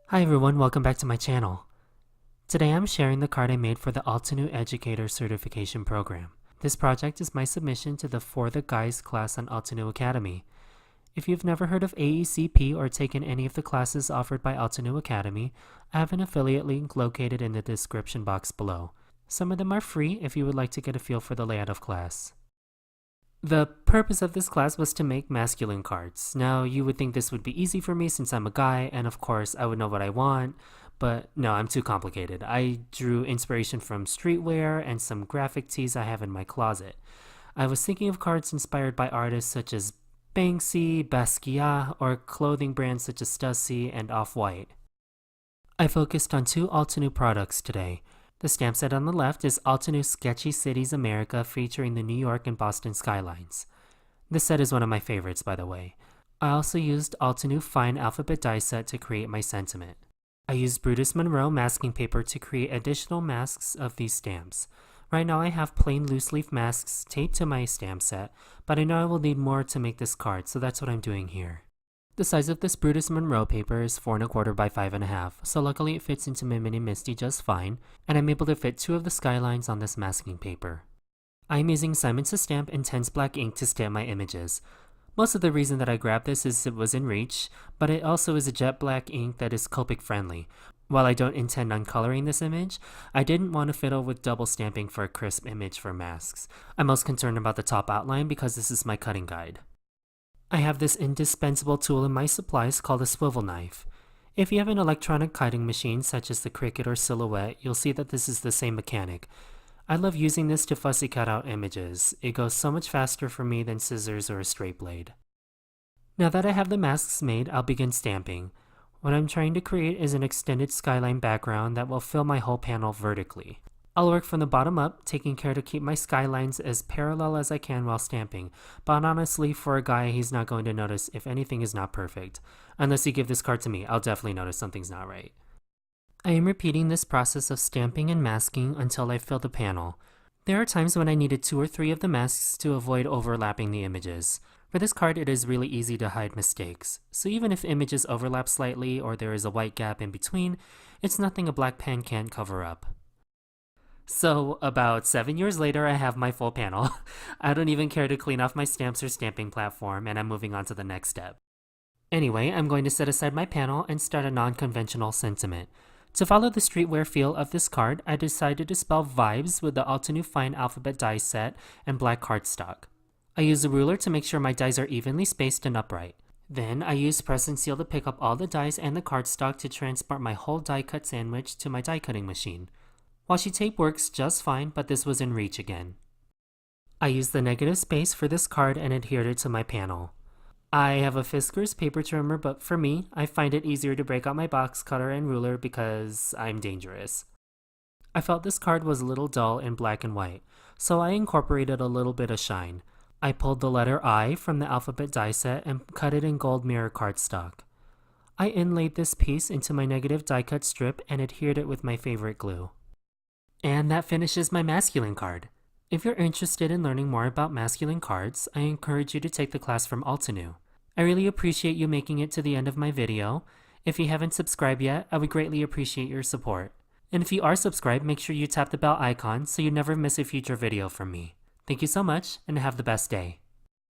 Hi everyone, welcome back to my channel. Today I'm sharing the card I made for the Altenew Educator Certification Program. This project is my submission to the For the Guys class on Altenew Academy. If you've never heard of AECP or taken any of the classes offered by Altenew Academy, I have an affiliate link located in the description box below. Some of them are free if you would like to get a feel for the layout of class. The purpose of this class was to make masculine cards. Now, you would think this would be easy for me since I'm a guy, and of course I would know what I want, but no, I'm too complicated. I drew inspiration from streetwear and some graphic tees I have in my closet. I was thinking of cards inspired by artists such as Banksy, Basquiat, or clothing brands such as Stussy and Off-White. I focused on two Altenew products today. The stamp set on the left is Altenew Sketchy Cities America featuring the New York and Boston skylines. This set is one of my favorites, by the way. I also used Altenew Fine Alphabet die set to create my sentiment. I used Brutus Monroe masking paper to create additional masks of these stamps. Right now I have plain loose leaf masks taped to my stamp set, but I know I will need more to make this card, so that's what I'm doing here. The size of this Brutus Monroe paper is 4 1/4 by 5 1/2, so luckily it fits into my mini Misty just fine, and I'm able to fit 2 of the skylines on this masking paper. I'm using Simon Says Stamp Intense Black ink to stamp my images. Most of the reason that I grabbed this is it was in reach, but it also is a jet black ink that is Copic friendly. While I don't intend on coloring this image, I didn't want to fiddle with double stamping for a crisp image for masks. I'm most concerned about the top outline because this is my cutting guide. I have this indispensable tool in my supplies called a swivel knife. If you have an electronic cutting machine such as the Cricut or Silhouette, you'll see that this is the same mechanic. I love using this to fussy cut out images. It goes so much faster for me than scissors or a straight blade. Now that I have the masks made, I'll begin stamping. What I'm trying to create is an extended skyline background that will fill my whole panel vertically. I'll work from the bottom up, taking care to keep my skylines as parallel as I can while stamping, but honestly, for a guy, he's not going to notice if anything is not perfect. Unless you give this card to me, I'll definitely notice something's not right. I am repeating this process of stamping and masking until I fill the panel. There are times when I needed 2 or 3 of the masks to avoid overlapping the images. For this card, it is really easy to hide mistakes, so even if images overlap slightly or there is a white gap in between, it's nothing a black pen can't cover up. So, about 7 years later, I have my full panel. I don't even care to clean off my stamps or stamping platform, and I'm moving on to the next step. Anyway, I'm going to set aside my panel and start a non-conventional sentiment. To follow the streetwear feel of this card, I decided to spell vibes with the Altenew Fine Alphabet die set and black cardstock. I use a ruler to make sure my dies are evenly spaced and upright. Then, I use press and seal to pick up all the dies and the cardstock to transport my whole die cut sandwich to my die cutting machine. Washi tape works just fine, but this was in reach again. I used the negative space for this card and adhered it to my panel. I have a Fiskars paper trimmer, but for me, I find it easier to break out my box cutter and ruler because I'm dangerous. I felt this card was a little dull in black and white, so I incorporated a little bit of shine. I pulled the letter I from the alphabet die set and cut it in gold mirror cardstock. I inlaid this piece into my negative die cut strip and adhered it with my favorite glue. And that finishes my masculine card. If you're interested in learning more about masculine cards, I encourage you to take the class from Altenew. I really appreciate you making it to the end of my video. If you haven't subscribed yet, I would greatly appreciate your support. And if you are subscribed, make sure you tap the bell icon so you never miss a future video from me. Thank you so much, and have the best day.